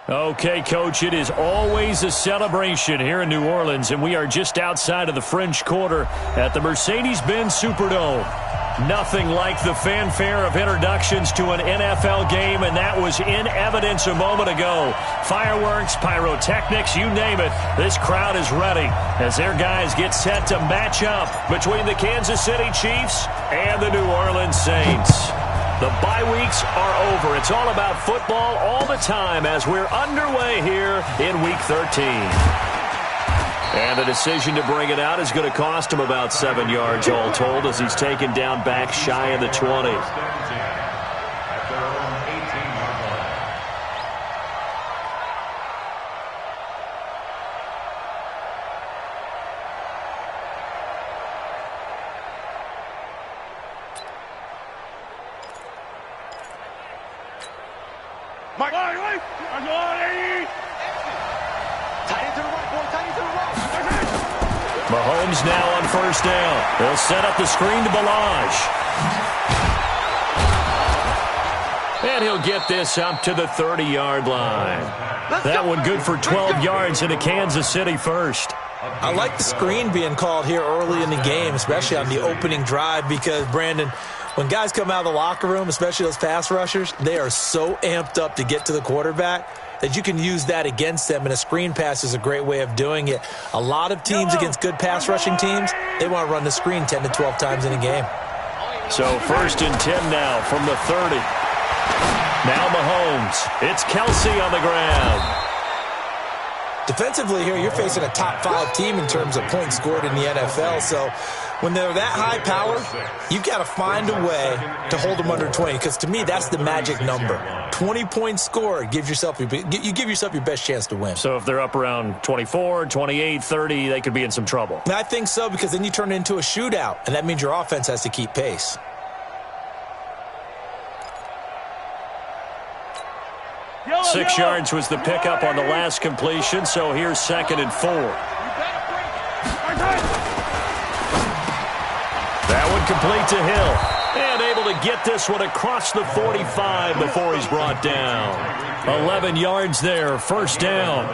Okay, Coach, it is always a celebration here in New Orleans, and we are just outside of the French Quarter at the Mercedes-Benz Superdome. Nothing like the fanfare of introductions to an NFL game, and that was in evidence a moment ago. Fireworks, pyrotechnics, you name it. This crowd is ready as their guys get set to match up between the Kansas City Chiefs and the New Orleans Saints. The bye weeks are over. It's all about football all the time as we're underway here in Week 13. And the decision to bring it out is going to cost him about 7 yards all told as he's taken down back shy of the 20. Mahomes now on first down. They'll set up the screen to Balaj. And he'll get this up to the 30-yard line. That one good for 12 yards into Kansas City first. I like the screen being called here early in the game, especially on the opening drive, because, Brandon, when guys come out of the locker room, especially those pass rushers, they are so amped up to get to the quarterback that you can use that against them, and a screen pass is a great way of doing it. A lot of teams against good pass rushing teams, they want to run the screen 10 to 12 times in a game. So 1st and 10 now from the 30. Now Mahomes. It's Kelsey on the ground. Defensively here, you're facing a top-5 team in terms of points scored in the NFL, so when they're that high powered, you've got to find a way to hold them under 20, because to me, that's the magic number. 20 points scored, you give yourself your best chance to win. So if they're up around 24, 28, 30, they could be in some trouble. And I think so, because then you turn it into a shootout, and that means your offense has to keep pace. Six yards was the pickup on the last completion, so here's 2nd and 4. That one complete to Hill. And able to get this one across the 45 before he's brought down. 11 yards there, first down.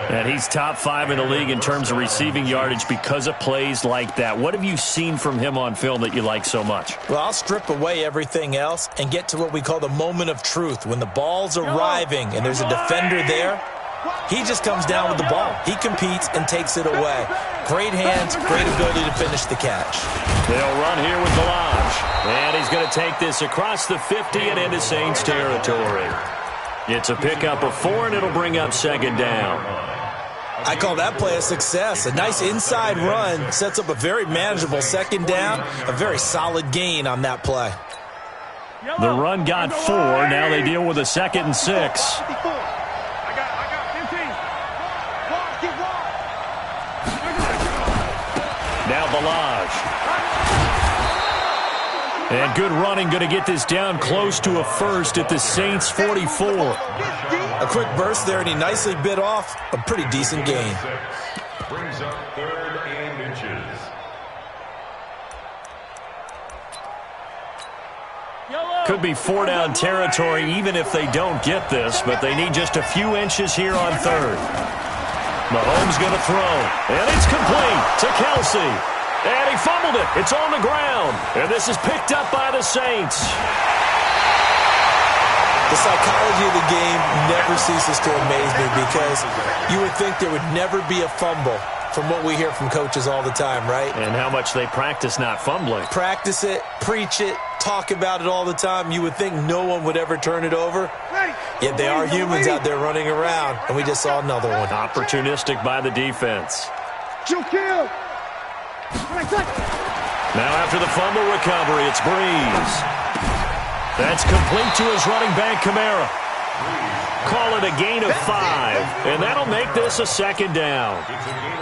And he's top 5 in the league in terms of receiving yardage because of plays like that. What have you seen from him on film that you like so much? Well, I'll strip away everything else and get to what we call the moment of truth. When the ball's arriving and there's a defender there, he just comes down with the ball. He competes and takes it away. Great hands, great ability to finish the catch. They'll run here with Balaj. And he's going to take this across the 50 and into Saints territory. It's a pickup of 4, and it'll bring up 2nd down. I call that play a success. A nice inside run sets up a very manageable 2nd down, a very solid gain on that play. The run got 4. Now they deal with a 2nd and 6. Now Balaj. And good running, going to get this down close to a first at the Saints 44. A quick burst there, and he nicely bit off a pretty decent gain. Brings up 3rd and inches. Could be 4-down territory even if they don't get this, but they need just a few inches here on 3rd. Mahomes going to throw, and it's complete to Kelsey. And he fumbled it. It's on the ground. And this is picked up by the Saints. The psychology of the game never ceases to amaze me, because you would think there would never be a fumble from what we hear from coaches all the time, right? And how much they practice not fumbling. Practice it, preach it, talk about it all the time. You would think no one would ever turn it over. Yet they are humans out there running around, and we just saw another one. Opportunistic by the defense. Now after the fumble recovery, it's Breeze. That's complete to his running back, Kamara. Call it a gain of 5, and that'll make this a 2nd down.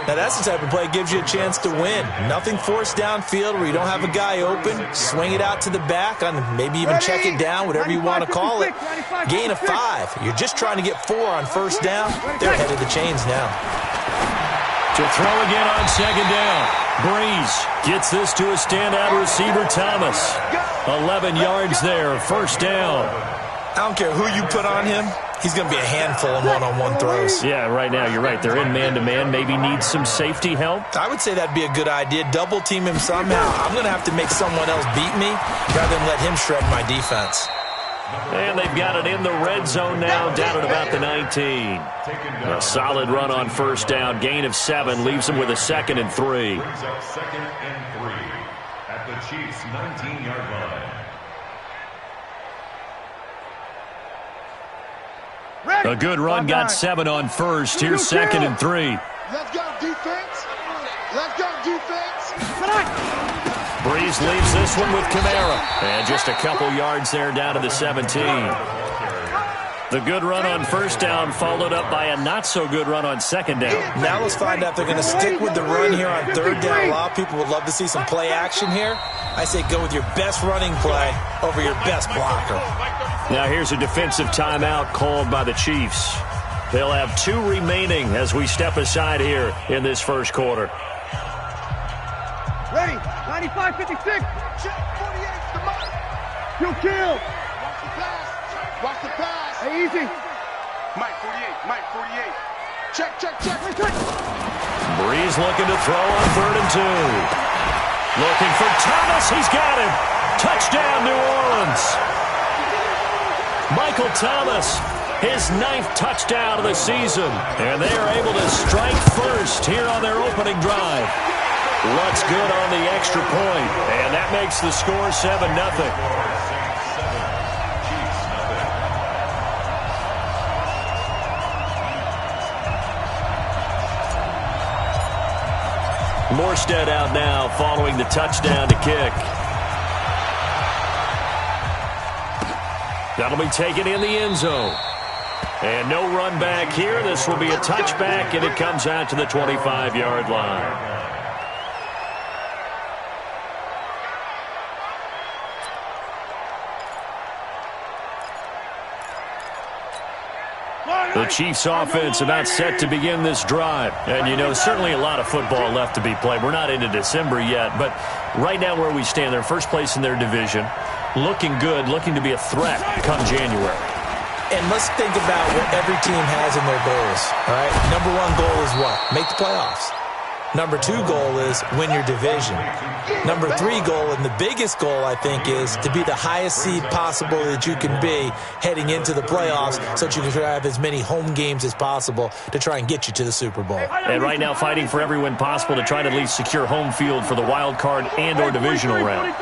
Now that's the type of play that gives you a chance to win. Nothing forced downfield where you don't have a guy open. Swing it out to the back, on maybe even check it down, whatever you want to call it. Gain of 5. You're just trying to get 4 on first down. They're ahead of the chains now. To throw again on 2nd down. Breeze gets this to a standout receiver, Thomas. 11 yards there, first down. I don't care who you put on him. He's going to be a handful in one-on-one throws. Yeah, right now you're right. They're in man-to-man. Maybe need some safety help. I would say that'd be a good idea. Double team him somehow. I'm going to have to make someone else beat me rather than let him shred my defense. And they've got it in the red zone now, down at about the 19. A solid run on first down. Gain of 7 leaves them with a 2nd and 3. Brings up 2nd and 3 at the Chiefs' 19-yard line. A good run, got 7 on first. Here's 2nd and 3. Let's go, defense. Let's go, defense. Breeze leaves this one with Kamara. And just a couple yards there down to the 17. The good run on first down followed up by a not-so-good run on second down. Now let's find out if they're going to stick with the run here on third down. A lot of people would love to see some play action here. I say go with your best running play over your best blocker. Now here's a defensive timeout called by the Chiefs. They'll have 2 remaining as we step aside here in this first quarter. Ready, 95-56. Check, 48, the mark. Kill. Watch the pass. Watch the pass. Hey, easy. Mike 48. Check. Breeze looking to throw on 3rd and 2. Looking for Thomas. He's got him. Touchdown, New Orleans. Michael Thomas, his 9th touchdown of the season. And they are able to strike first here on their opening drive. Looks good on the extra point, and that makes the score 7-0. Morstead out now following the touchdown to kick. That'll be taken in the end zone. And no run back here. This will be a touchback, and it comes out to the 25-yard line. The Chiefs offense about set to begin this drive. And, you know, certainly a lot of football left to be played. We're not into December yet, but right now where we stand, they're first place in their division. Looking good, looking to be a threat come January. And let's think about what every team has in their goals, all right? Number 1 goal is what? Make the playoffs. Number 2 goal is win your division. Number 3 goal, and the biggest goal, I think, is to be the highest seed possible that you can be heading into the playoffs so that you can have as many home games as possible to try and get you to the Super Bowl. And right now fighting for every win possible to try to at least secure home field for the wild card and or divisional round.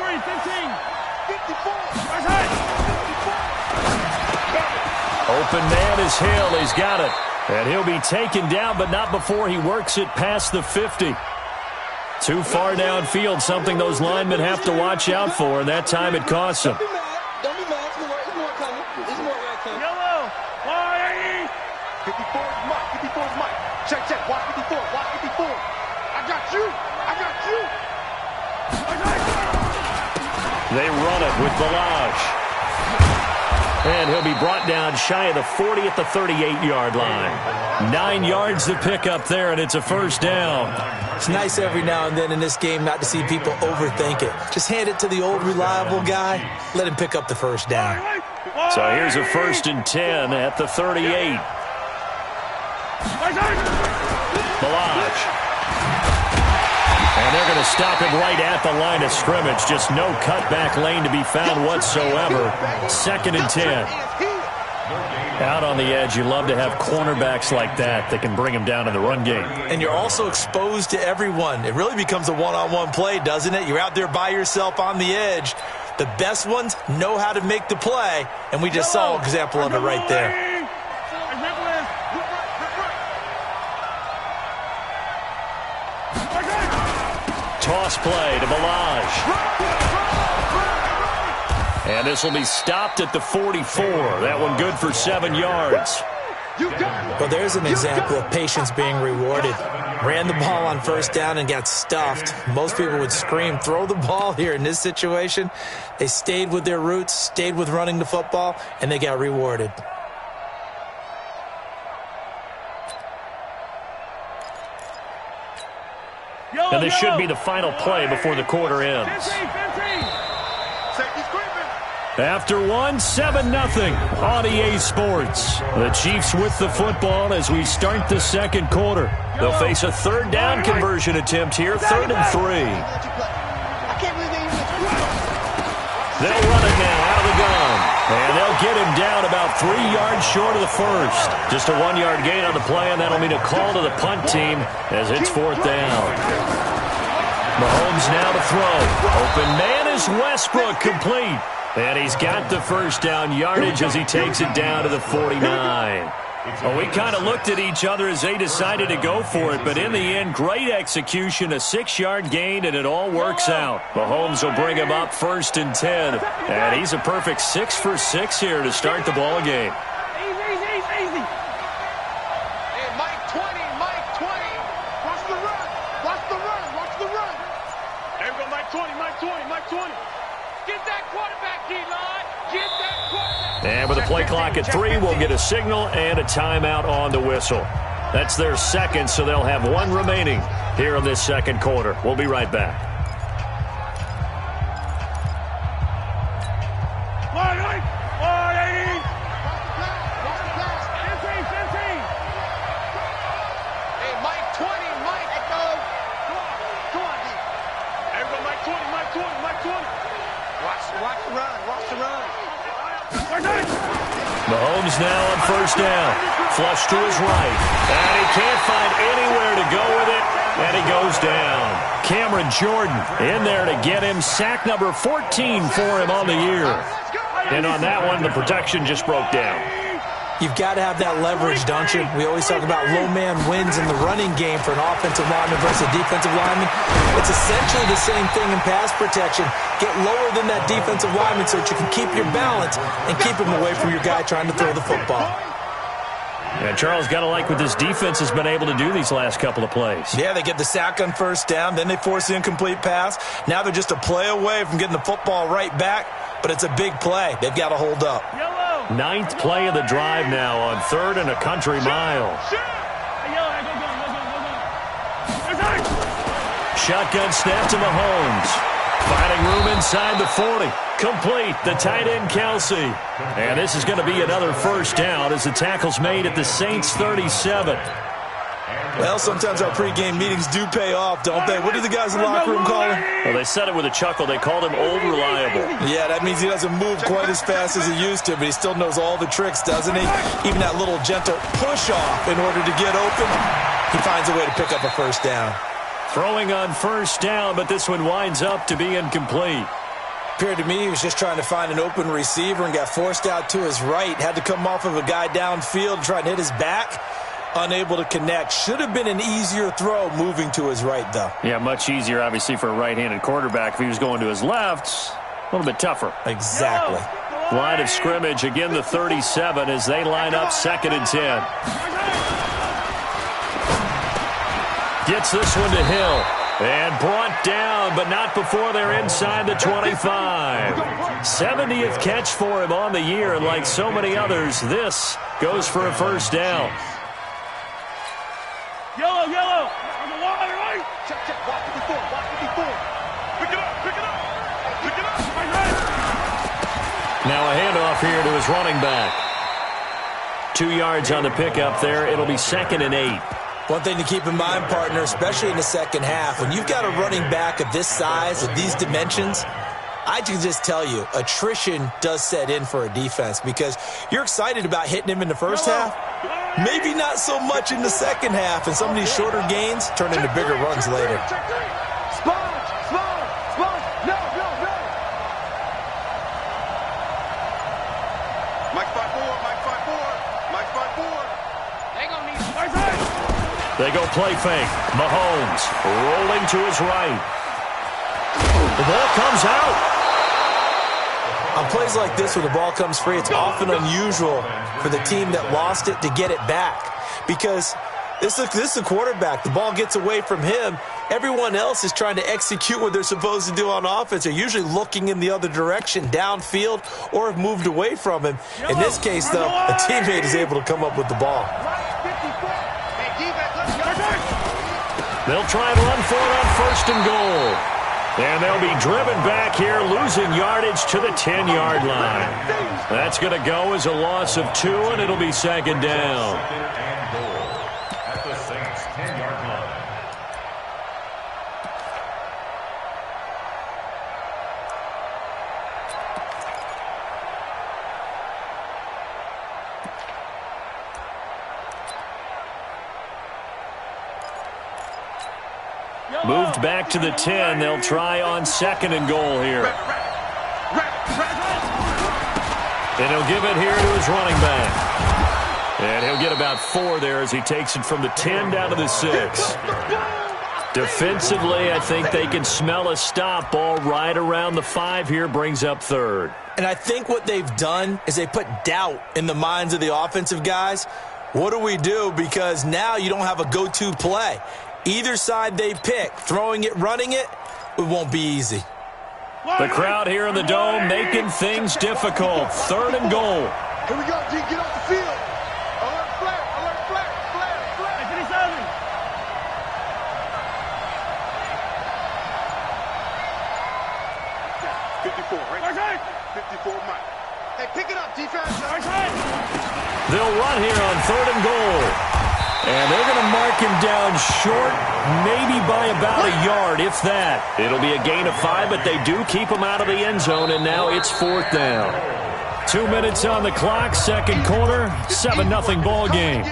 Open man is Hill. He's got it. And he'll be taken down, but not before he works it past the 50. Too far downfield, something those linemen have to watch out for, and that time it costs them. Don't be mad. There's more coming. Yellow. 54 is Mike. 54 is Mike. Check. Watch 54. I got you. They run it with Balaj. And he'll be brought down shy of the 40 at the 38-yard line. 9 yards to pick up there, and it's a first down. It's nice every now and then in this game not to see people overthink it. Just hand it to the old reliable guy. Let him pick up the first down. So here's a 1st and 10 at the 38. Balaj. And they're going to stop him right at the line of scrimmage. Just no cutback lane to be found whatsoever. 2nd and 10. Out on the edge, you love to have cornerbacks like that can bring him down in the run game. And you're also exposed to everyone. It really becomes a one-on-one play, doesn't it? You're out there by yourself on the edge. The best ones know how to make the play, and we just saw an example of it right there. Toss play to Balaj. And this will be stopped at the 44. That one good for 7 yards. Well, there's an example of patience being rewarded. Ran the ball on first down and got stuffed. Most people would scream, throw the ball here. In this situation, they stayed with their roots, stayed with running the football, and they got rewarded. And this should be the final play before the quarter ends. After one, 7-0 on EA Sports. The Chiefs with the football as we start the second quarter. They'll face a third down conversion attempt here, 3rd and 3. They'll run it now out of the gun. And they'll get him down about 3 yards short of the first. Just a 1-yard gain on the play, and that'll mean a call to the punt team as it's 4th down. Mahomes now to throw. Open man is Westbrook, complete. And he's got the first down yardage as he takes it down to the 49. Well, we kind of looked at each other as they decided to go for it, but in the end, great execution, a 6-yard gain, and it all works out. Mahomes will bring him up 1st and 10, and he's a perfect 6 for 6 here to start the ball game. Easy. Hey, Mike 20. Watch the run. There we go, Mike 20. Get that quarterback, D-line. Get that quarterback. And with the play clock at 3, we'll get a signal and a timeout on the whistle. That's their second, so they'll have 1 remaining here in this second quarter. We'll be right back. Hey, Mike 20. Let go. Come on, D. There we go, Mike 20. Watch the run. Mahomes now on 1st down. Flush to his right. And he can't find anywhere to go with it. And he goes down. Cameron Jordan in there to get him. Sack number 14 for him on the year. And on that one, the protection just broke down. You've got to have that leverage, don't you? We always talk about low man wins in the running game for an offensive lineman versus a defensive lineman. It's essentially the same thing in pass protection. Get lower than that defensive lineman so that you can keep your balance and keep him away from your guy trying to throw the football. And Charles, got to like what this defense has been able to do these last couple of plays. Yeah, they get the sack on 1st down, then they force the incomplete pass. Now they're just a play away from getting the football right back, but it's a big play. They've got to hold up. 9th play of the drive now on 3rd and a country mile. Shotgun snap to Mahomes. Finding room inside the 40. Complete, the tight end Kelsey. And this is going to be another 1st down as the tackle's made at the Saints 37. Well, sometimes our pregame meetings do pay off, don't they? What do the guys in the locker room call him? Well, they said it with a chuckle. They called him Old Reliable. Yeah, that means he doesn't move quite as fast as he used to, but he still knows all the tricks, doesn't he? Even that little gentle push-off in order to get open, he finds a way to pick up a 1st down. Throwing on 1st down, but this one winds up to be incomplete. Appeared to me he was just trying to find an open receiver and got forced out to his right. Had to come off of a guy downfield, trying to hit his back. Unable to connect. Should have been an easier throw moving to his right, though. Yeah, much easier, obviously, for a right-handed quarterback. If he was going to his left, a little bit tougher. Exactly. Line of scrimmage, again, the 37 as they line up 2nd and 10. Gets this one to Hill. And brought down, but not before they're inside the 25. 70th catch for him on the year, and like so many others, this goes for a 1st down. Yellow. On the wall, right. Check. Watch 54. Pick it up. Now a handoff here to his running back. 2 yards on the pickup there. It'll be 2nd and 8. One thing to keep in mind, partner, especially in the second half, when you've got a running back of this size, of these dimensions, I can just tell you, attrition does set in for a defense because you're excited about hitting him in the first half. Maybe not so much in the second half, and some of these shorter gains turn into bigger runs later. Sponge. No. Mike 5-4. They gonna need They go play fake. Mahomes rolling to his right. The ball comes out. On plays like this where the ball comes free, it's often unusual for the team that lost it to get it back because this is the quarterback. The ball gets away from him. Everyone else is trying to execute what they're supposed to do on offense. They're usually looking in the other direction, downfield, or have moved away from him. In this case, though, a teammate is able to come up with the ball. They'll try and run for it on 1st and goal. And they'll be driven back here, losing yardage to the 10-yard line. That's going to go as a loss of 2, and it'll be second down. And goal at the Saints' 10-yard line. Moved back to the 10. They'll try on second and goal here. And he'll give it here to his running back. And he'll get about 4 there as he takes it from the 10 down to the 6. Defensively, I think they can smell a stop. Ball right around the 5 here, brings up third. And I think what they've done is they put doubt in the minds of the offensive guys. What do we do? Because now you don't have a go-to play. Either side they pick, throwing it, running it, it won't be easy. The crowd here in the Dome making things difficult. Third and goal. Here we go, G. Get off the field. Alert flat, alert flat, flat, flat. 54, right? 54, Mike. Hey, pick it up, defense. They'll run here on third and goal. And they're going to mark him down short, maybe by about a yard, if that. It'll be a gain of 5, but they do keep him out of the end zone, and now it's fourth down. 2 minutes on the clock, second quarter, 7-0 ball game.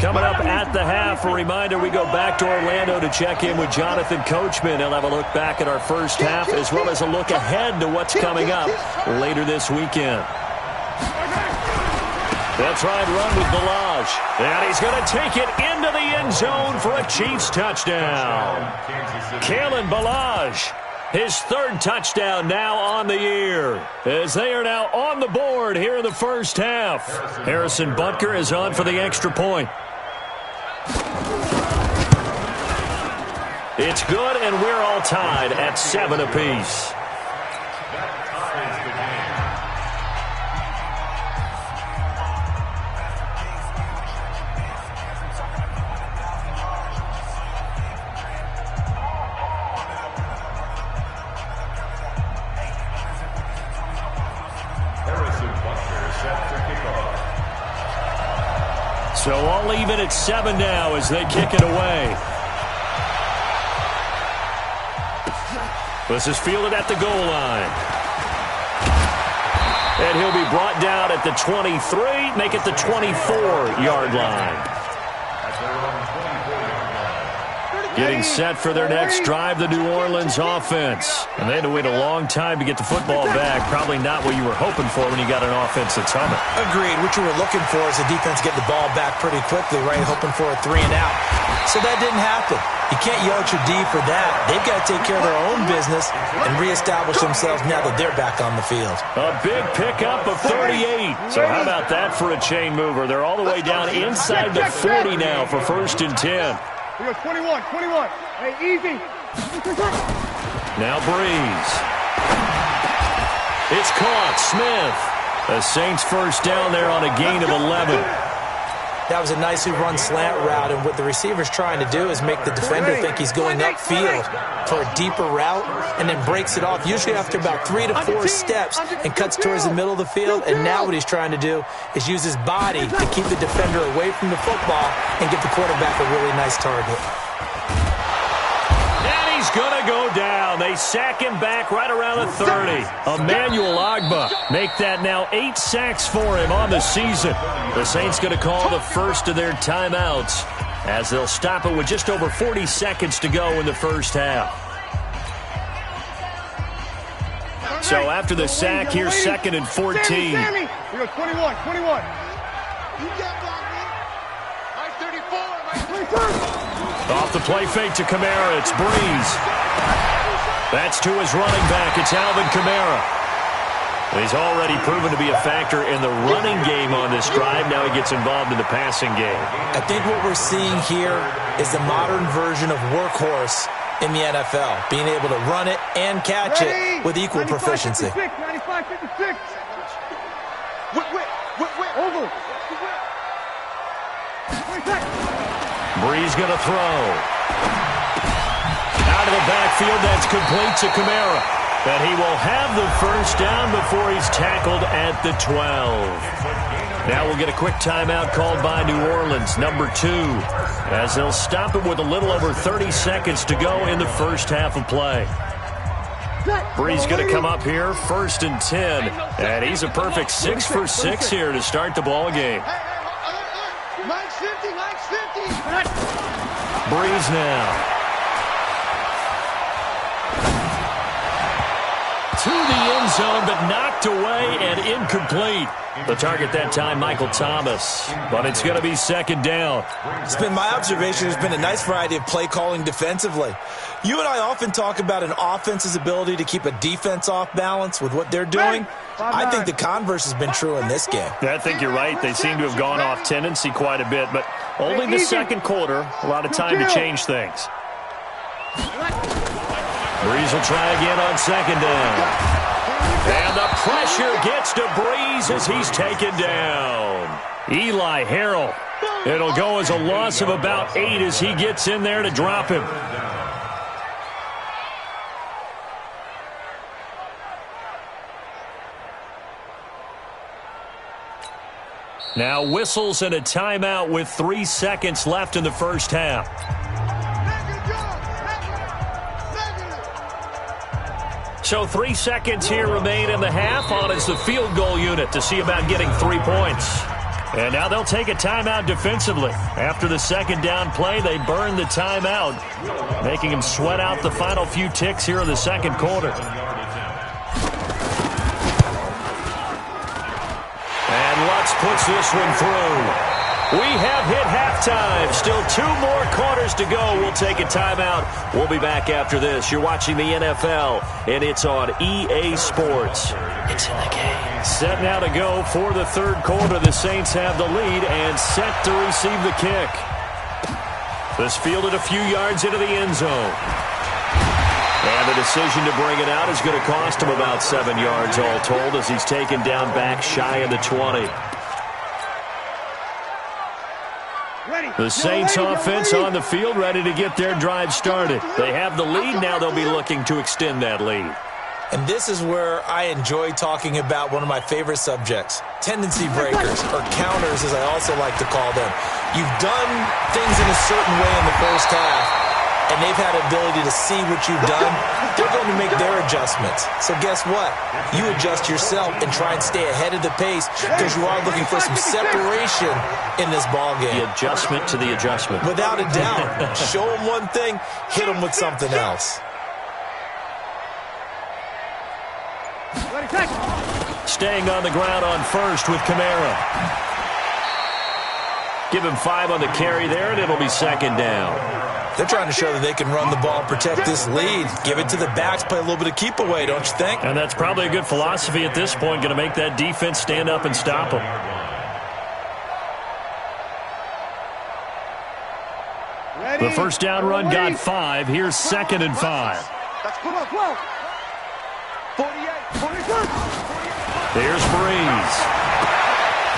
Coming up at the half, a reminder, we go back to Orlando to check in with Jonathan Coachman. He'll have a look back at our first half as well as a look ahead to what's coming up later this weekend. That's right, run with Balaj. And he's going to take it into the end zone for a Chiefs touchdown. Kalen Balaj, his third touchdown now on the year, as they are now on the board here in the first half. Harrison Butker is on for the extra point. It's good, and we're all tied at 7 apiece. So I'll leave it at 7 now as they kick it away. This is fielded at the goal line. And he'll be brought down at the 23, make it the 24-yard line. Getting set for their next drive, the New Orleans offense. And they had to wait a long time to get the football back. Probably not what you were hoping for when you got an offense that's humming. Agreed. What you were looking for is the defense get the ball back pretty quickly, right? Hoping for a 3 and out. So that didn't happen. You can't yell at your D for that. They've got to take care of their own business and reestablish themselves now that they're back on the field. A big pickup of 38. So how about that for a chain mover? They're all the way down inside the 40 now for 1st and 10. We go 21. Hey, easy. Now Breeze. It's caught. Smith. The Saints first down there on a gain of 11. That was a nicely run slant route, and what the receiver's trying to do is make the defender think he's going upfield for a deeper route and then breaks it off, usually after about 3 to 4 steps, and cuts towards the middle of the field. And now what he's trying to do is use his body to keep the defender away from the football and get the quarterback a really nice target. He's going to go down. They sack him back right around the 30. Emmanuel Ogbah make that now 8 sacks for him on the season. The Saints going to call the first of their timeouts as they'll stop it with just over 40 seconds to go in the first half. So after the sack, here's 2nd and 14. Sammy. We go 21. You got blocked, man. My 34. Off the play fake to Kamara, it's Breeze. That's to his running back, it's Alvin Kamara. He's already proven to be a factor in the running game on this drive. Now he gets involved in the passing game. I think what we're seeing here is the modern version of workhorse in the NFL, being able to run it and catch it with equal proficiency. 95-56. Over. Brees going to throw. Out of the backfield, that's complete to Kamara. But he will have the first down before he's tackled at the 12. Now we'll get a quick timeout called by New Orleans, number 2, as they'll stop it with a little over 30 seconds to go in the first half of play. Brees going to come up here, 1st and 10, and he's a perfect 6 for 6 here to start the ball game. Mike's 50. Brees now. To the end zone, but knocked away and incomplete. The target that time, Michael Thomas. But it's going to be 2nd down. It's been my observation there's been a nice variety of play calling defensively. You and I often talk about an offense's ability to keep a defense off balance with what they're doing. I think the converse has been true in this game. I think you're right. They seem to have gone off tendency quite a bit, but only the second quarter. A lot of time to change things. Brees will try again on 2nd down. And the pressure gets to Brees as he's taken down. Eli Harrell. It'll go as a loss of about 8 as he gets in there to drop him. Now whistles and a timeout with 3 seconds left in the first half. So 3 seconds here remain in the half on as the field goal unit to see about getting 3 points. And now they'll take a timeout defensively. After the 2nd down play, they burn the timeout, making him sweat out the final few ticks here in the 2nd quarter. And Lutz puts this one through. We have hit halftime. Still 2 more quarters to go. We'll take a timeout. We'll be back after this. You're watching the NFL, and it's on EA Sports. It's in the game. Set now to go for the 3rd quarter. The Saints have the lead and set to receive the kick. This fielded a few yards into the end zone. And the decision to bring it out is going to cost him about 7 yards all told as he's taken down back shy of the 20. The Saints offense on the field, ready to get their drive started. They have the lead. Now they'll be looking to extend that lead. And this is where I enjoy talking about one of my favorite subjects, tendency breakers, or counters as I also like to call them. You've done things in a certain way in the first half, and they've had an ability to see what you've done. They're going to make their adjustments. So guess what? You adjust yourself and try and stay ahead of the pace because you are looking for some separation in this ball game. The adjustment to the adjustment. Without a doubt. Show them one thing, hit them with something else. Staying on the ground on 1st with Kamara. Give him 5 on the carry there, and it'll be 2nd down. They're trying to show that they can run the ball and protect this lead. Give it to the backs, play a little bit of keep away, don't you think? And that's probably a good philosophy at this point, going to make that defense stand up and stop them. The first down run got 5. Here's 2nd and 5. There's Brees.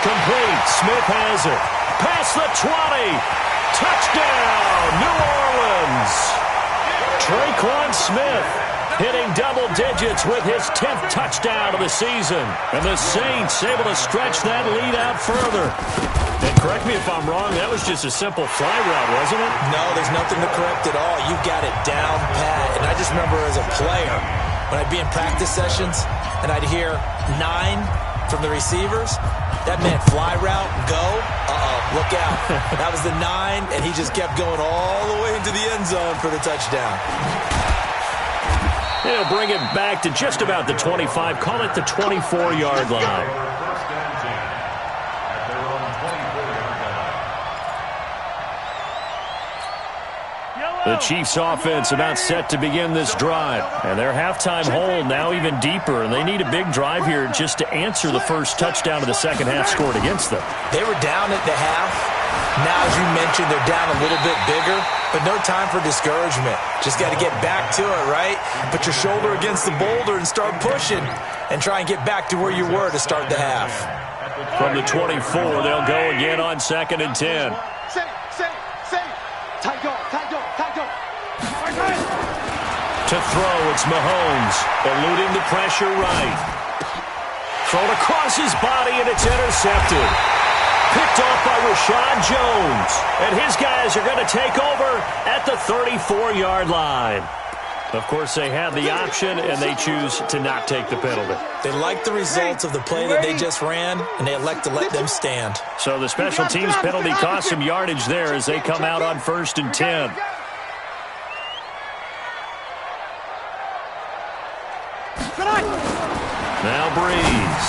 Complete. Smith has it. Past the 20. Touchdown, New Orleans. Traquan Smith hitting double digits with his 10th touchdown of the season. And the Saints able to stretch that lead out further. And correct me if I'm wrong, that was just a simple fly route, wasn't it? No, there's nothing to correct at all. You got it down pat. And I just remember as a player, when I'd be in practice sessions and I'd hear 9 from the receivers, that meant fly route, go, look out. That was the 9, and he just kept going all the way into the end zone for the touchdown. They'll bring it back to just about the 25. Call it the 24-yard line. The Chiefs offense about set to begin this drive. And their halftime hole now even deeper. And they need a big drive here just to answer the first touchdown of the second half scored against them. They were down at the half. Now, as you mentioned, they're down a little bit bigger. But no time for discouragement. Just got to get back to it, right? Put your shoulder against the boulder and start pushing. And try and get back to where you were to start the half. From the 24, they'll go again on 2nd and 10. To throw, it's Mahomes, eluding the pressure right. Thrown across his body, and it's intercepted. Picked off by Rashad Jones. And his guys are going to take over at the 34-yard line. Of course, they have the option, and they choose to not take the penalty. They like the results of the play that they just ran, and they elect to let them stand. So the special teams penalty cost some yardage there as they come out on 1st and 10. Now Breeze.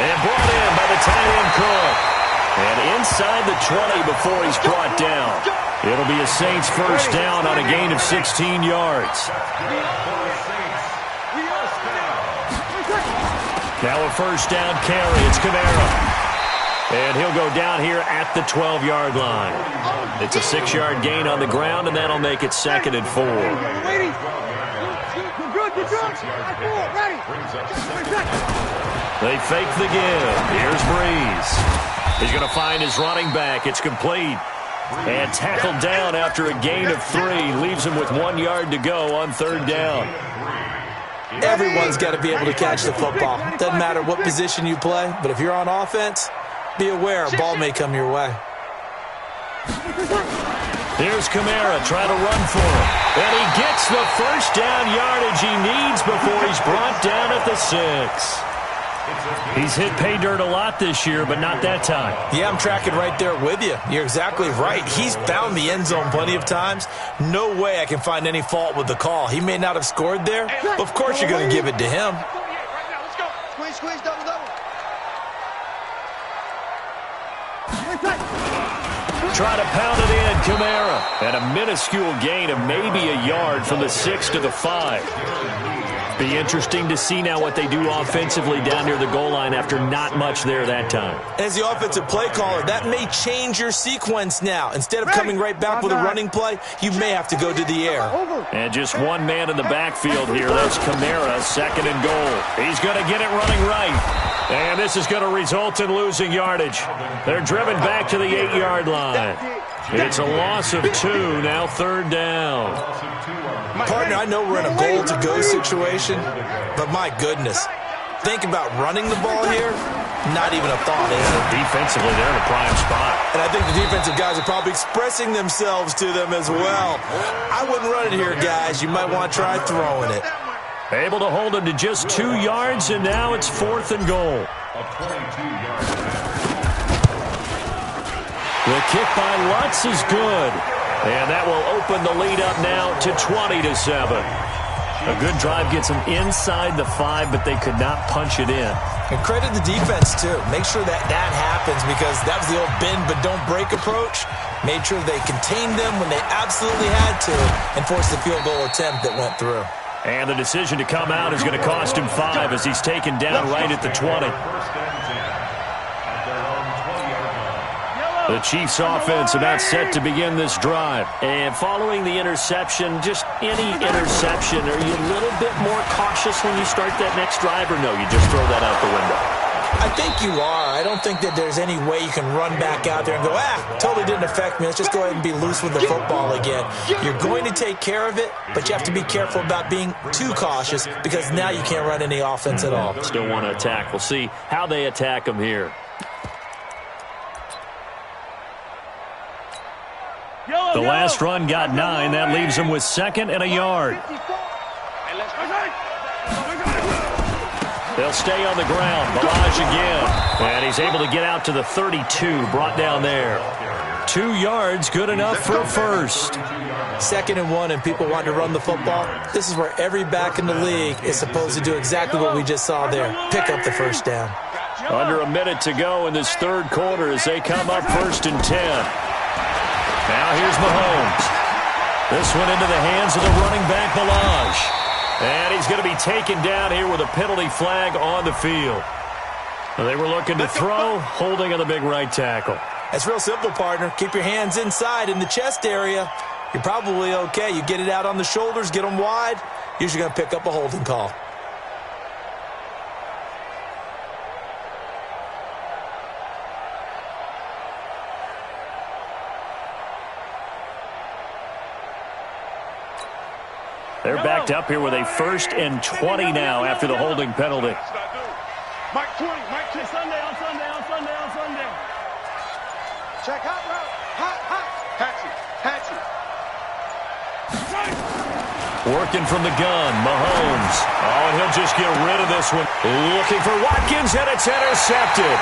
And brought in by the tight end Cook. And inside the 20 before he's brought down. It'll be a Saints first down on a gain of 16 yards. Now a first down carry. It's Kamara. And he'll go down here at the 12-yard line. It's a 6-yard gain on the ground, and that'll make it 2nd and 4. They fake the give. Here's Breeze. He's going to find his running back. It's complete. And tackled down after a gain of 3. Leaves him with 1 yard to go on 3rd down. Everyone's got to be able to catch the football. Doesn't matter what position you play, but if you're on offense, be aware a ball may come your way. Here's Kamara trying to run for him. And he gets the first down yardage he needs before he's brought down at the 6. He's hit pay dirt a lot this year, but not that time. Yeah, I'm tracking right there with you. You're exactly right. He's found the end zone plenty of times. No way I can find any fault with the call. He may not have scored there, but of course you're going to give it to him. Try to pound it in, Kamara. And a minuscule gain of maybe a yard from the 6 to the 5. Be interesting to see now what they do offensively down near the goal line after not much there that time. As the offensive play caller, that may change your sequence now. Instead of coming right back with a running play, you may have to go to the air. And just one man in the backfield here. That's Kamara, 2nd and goal. He's going to get it running right. And this is going to result in losing yardage. They're driven back to the 8-yard line. It's a loss of 2, now 3rd down. Partner, I know we're in a goal-to-go situation, but my goodness, think about running the ball here, not even a thought, is it? Defensively, they're in a prime spot. And I think the defensive guys are probably expressing themselves to them as well. I wouldn't run it here, guys. You might want to try throwing it. Able to hold him to just 2 yards, and now it's 4th and goal. The kick by Lutz is good. And that will open the lead up now to 20-7. A good drive gets them inside the 5, but they could not punch it in. And credit the defense, too. Make sure that happens because that was the old bend but don't break approach. Made sure they contained them when they absolutely had to and forced the field goal attempt that went through. And the decision to come out is going to cost him 5 as he's taken down right at the 20. The Chiefs offense about set to begin this drive. And following the interception, just any interception, are you a little bit more cautious when you start that next drive, or no, you just throw that out the window? I think you are. I don't think that there's any way you can run back out there and go, totally didn't affect me. Let's just go ahead and be loose with the football again. You're going to take care of it, but you have to be careful about being too cautious because now you can't run any offense at all. Still want to attack. We'll see how they attack them here. The last run got 9. That leaves him with 2nd and a yard. They'll stay on the ground. Balaj again. And he's able to get out to the 32. Brought down there. 2 yards, good enough for a first. 2nd and 1, and people want to run the football. This is where every back in the league is supposed to do exactly what we just saw there. Pick up the first down. Under a minute to go in this 3rd quarter as they come up 1st and 10. Now here's Mahomes. This one into the hands of the running back, Balaj. And he's going to be taken down here with a penalty flag on the field. They were looking to throw, holding on the big right tackle. That's real simple, partner. Keep your hands inside in the chest area. You're probably okay. You get it out on the shoulders, get them wide. Usually going to pick up a holding call. They're backed up here with a 1st and 20 now after the holding penalty. Mike 20, Mike 20. Sunday. Check hot route. Hot. Hatchet. Working from the gun, Mahomes. Oh, and he'll just get rid of this one. Looking for Watkins, and it's intercepted.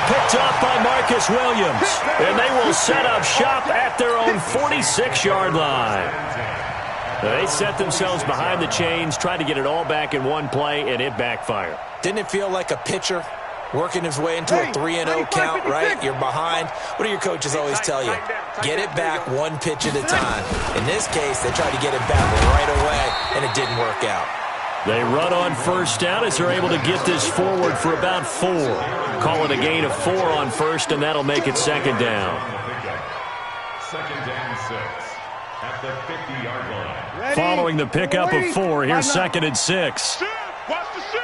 Picked up by Marcus Williams. And they will set up shop at their own 46-yard line. They set themselves behind the chains, tried to get it all back in one play, and it backfired. Didn't it feel like a pitcher working his way into a 3-0 count, right? You're behind. What do your coaches always tell you? Get it back one pitch at a time. In this case, they tried to get it back right away, and it didn't work out. They run on 1st down as they're able to get this forward for about 4. Call it a gain of 4 on 1st, and that'll make it 2nd down. 2nd and 6 at the 50-yard line. Following the pickup of 4, here's 2nd and 6. Watch the shit.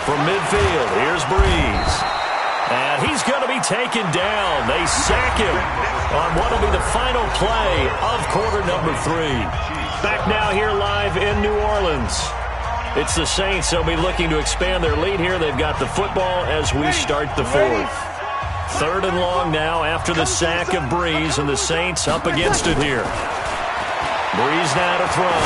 From midfield, here's Breeze. And he's going to be taken down. They sack him on what will be the final play of quarter number 3. Back now here live in New Orleans. It's the Saints. They'll be looking to expand their lead here. They've got the football as we start the 4th. 3rd and long now after the sack of Breeze, and the Saints up against it here. Breeze now to throw.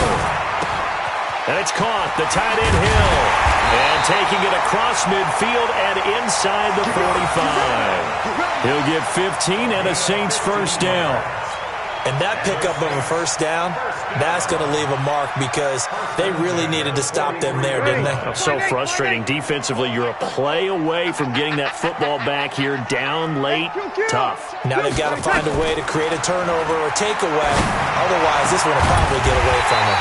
And it's caught. The tight end Hill. And taking it across midfield and inside the 45. He'll get 15 and a Saints 1st down. And that pickup of a 1st down, that's going to leave a mark because they really needed to stop them there, didn't they? So frustrating. Defensively, you're a play away from getting that football back here down late. Tough. Now they've got to find a way to create a turnover or takeaway. Otherwise, this one will probably get away from them.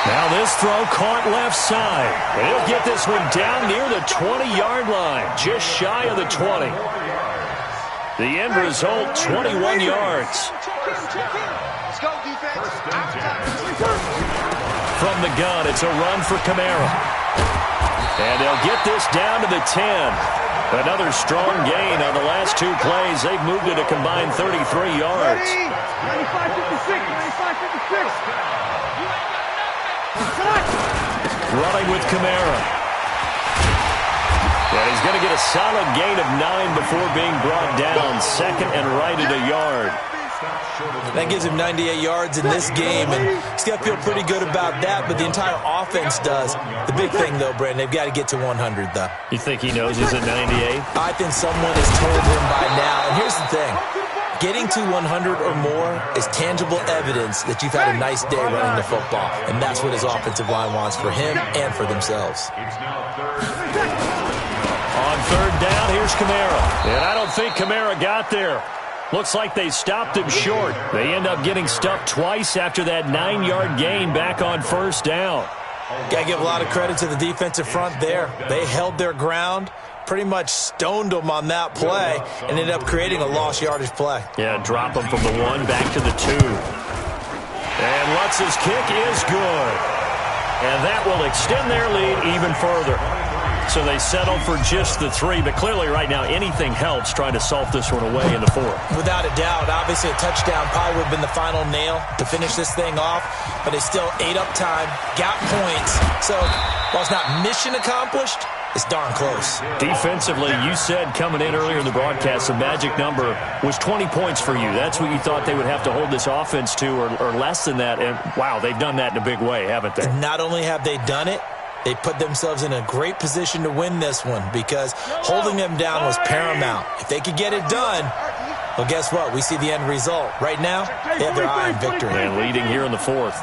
Now this throw caught left side. And he'll get this one down near the 20-yard line, just shy of the 20. The end result, 21 yards. Let's go, defense. From the gun, it's a run for Kamara. And they'll get this down to the 10. Another strong gain on the last 2 plays. They've moved it a combined 33 yards. 95-56. Running with Kamara. And he's going to get a solid gain of 9 before being brought down. 2nd and right at a yard. That gives him 98 yards in this game, and he's got to feel pretty good about that, but the entire offense does. The big thing, though, Brandon, they've got to get to 100, though. You think he knows he's at 98? I think someone has told him by now. And here's the thing. Getting to 100 or more is tangible evidence that you've had a nice day running the football, and that's what his offensive line wants for him and for themselves. On 3rd down, here's Kamara. And I don't think Kamara got there. Looks like they stopped him short. They end up getting stuffed twice after that 9-yard gain back on 1st down. Got to give a lot of credit to the defensive front there. They held their ground, pretty much stoned them on that play, and ended up creating a lost yardage play. Yeah, drop them from the 1 back to the 2. And Lutz's kick is good. And that will extend their lead even further. So they settle for just the 3, but clearly right now anything helps trying to salt this one away in the 4th. Without a doubt, obviously a touchdown probably would have been the final nail to finish this thing off, but they still ate up time, got points. So while it's not mission accomplished, it's darn close. Defensively, you said coming in earlier in the broadcast, the magic number was 20 points for you. That's what you thought they would have to hold this offense to or less than that. And, wow, they've done that in a big way, haven't they? And not only have they done it, they put themselves in a great position to win this one because holding them down was paramount. If they could get it done, well, guess what? We see the end result. Right now, they have their eye on victory. And leading here in the 4th.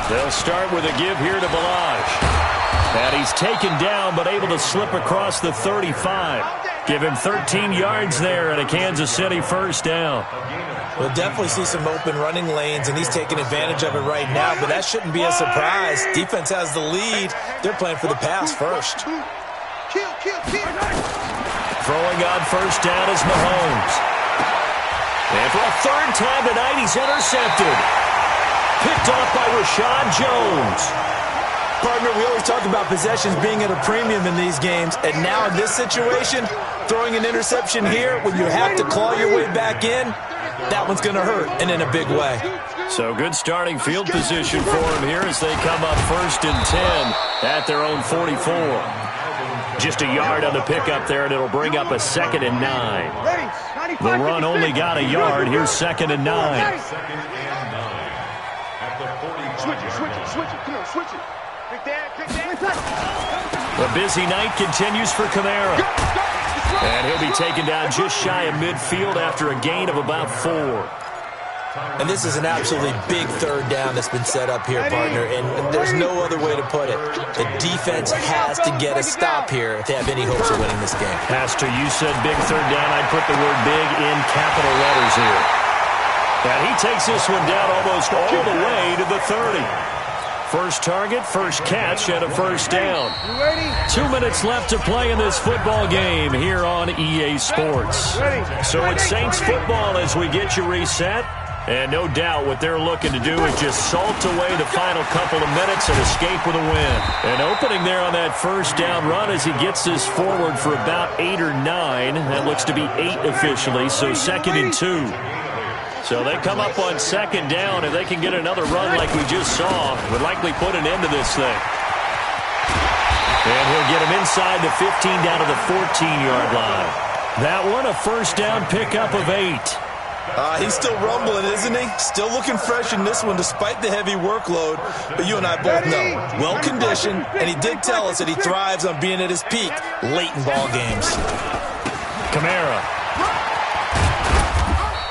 They'll start with a give here to Balaj. And he's taken down but able to slip across the 35. Give him 13 yards there and a Kansas City first down. We'll definitely see some open running lanes, and he's taking advantage of it right now, but that shouldn't be a surprise. Defense has the lead. They're playing for the pass first. Throwing on first down is Mahomes. And for a third time tonight, he's intercepted. Picked off by Rashad Jones. Partner, we always talk about possessions being at a premium in these games, and now in this situation, throwing an interception here when you have to claw your way back in, that one's going to hurt, and in a big way. So good starting field position for him here as they come up 1st and 10 at their own 44. Just a yard on the pickup there, and it'll bring up a 2nd and 9. The run only got a yard. Here's 2nd and 9. Switch it. Come on, switch it. The busy night continues for Kamara. And he'll be taken down just shy of midfield after a gain of about 4. And this is an absolutely big third down that's been set up here, partner, and there's no other way to put it. The defense has to get a stop here if they have any hopes of winning this game. Pastor, you said big third down. I'd put the word big in capital letters here. And he takes this one down almost all the way to the 30. First target, first catch, and a first down. 2 minutes left to play in this football game here on EA Sports. So it's Saints football as we get you reset. And no doubt what they're looking to do is just salt away the final couple of minutes and escape with a win. And opening there on that first down run as he gets this forward for about 8 or 9. That looks to be 8 officially, so 2nd and 2. So they come up on 2nd down. If they can get another run like we just saw, would likely put an end to this thing. And he'll get him inside the 15 down to the 14-yard line. That one, a first down pickup of 8. He's still rumbling, isn't he? Still looking fresh in this one despite the heavy workload. But you and I both know, well-conditioned, and he did tell us that he thrives on being at his peak late in ball games. Kamara.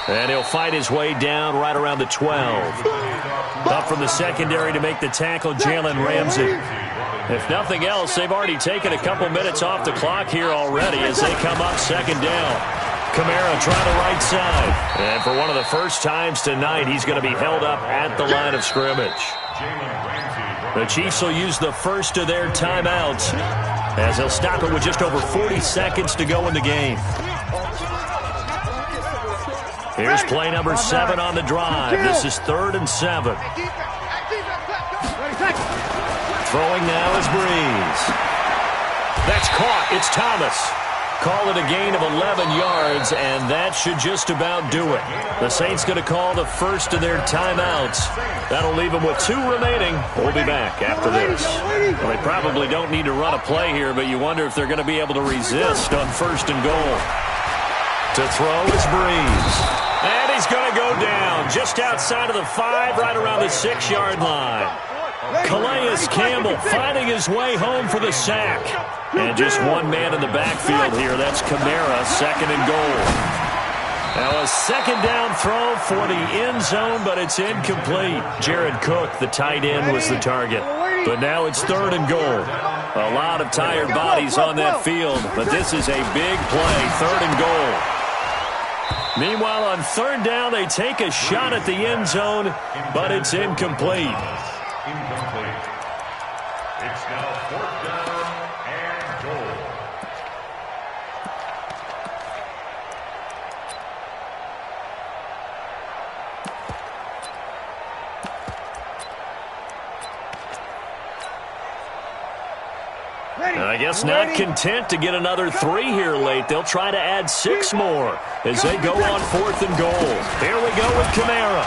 And he'll fight his way down right around the 12. Up from the secondary to make the tackle, Jalen Ramsey. If nothing else, they've already taken a couple minutes off the clock here already as they come up 2nd down. Kamara trying the right side. And for one of the first times tonight, he's going to be held up at the line of scrimmage. The Chiefs will use the first of their timeouts as they'll stop it with just over 40 seconds to go in the game. Here's play number 7 on the drive. This is 3rd and 7. Throwing now is Breeze. That's caught. It's Thomas. Call it a gain of 11 yards, and that should just about do it. The Saints going to call the first of their timeouts. That'll leave them with 2 remaining. We'll be back after this. Well, they probably don't need to run a play here, but you wonder if they're going to be able to resist on 1st and goal. To throw is Breeze. And he's going to go down just outside of the 5, right around the 6-yard line. Calais Campbell finding his way home for the sack. And just one man in the backfield here. That's Kamara, 2nd and goal. Now a 2nd down throw for the end zone, but it's incomplete. Jared Cook, the tight end, was the target. But now it's 3rd and goal. A lot of tired bodies on that field, but this is a big play, 3rd and goal. Meanwhile, on 3rd down, they take a shot at the end zone, but it's incomplete. It's now 4th down and goal. I guess not content to get another 3 here late. They'll try to add 6 more as they go on 4th and goal. Here we go with Kamara.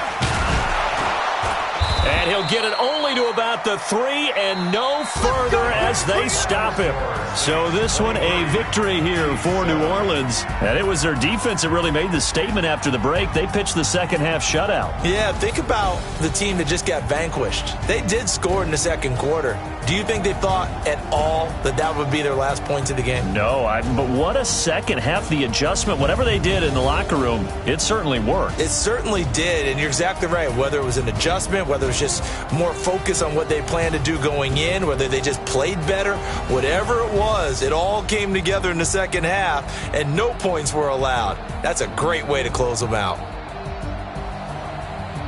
And he'll get it only to about the 3 and no further as they stop him. So this one a victory here for New Orleans. And it was their defense that really made the statement after the break. They pitched the second half shutout. Yeah, think about the team that just got vanquished. They did score in the second quarter. Do you think they thought at all that that would be their last points of the game? No, but what a second half. The adjustment, whatever they did in the locker room, it certainly worked. It certainly did, and you're exactly right. Whether it was an adjustment, whether it was just more focus focus on what they planned to do going in, whether they just played better, whatever it was, it all came together in the second half, and no points were allowed. That's a great way to close them out.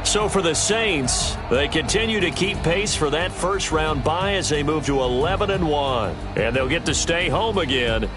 So for the Saints, they continue to keep pace for that first-round bye as they move to 11-1. And they'll get to stay home again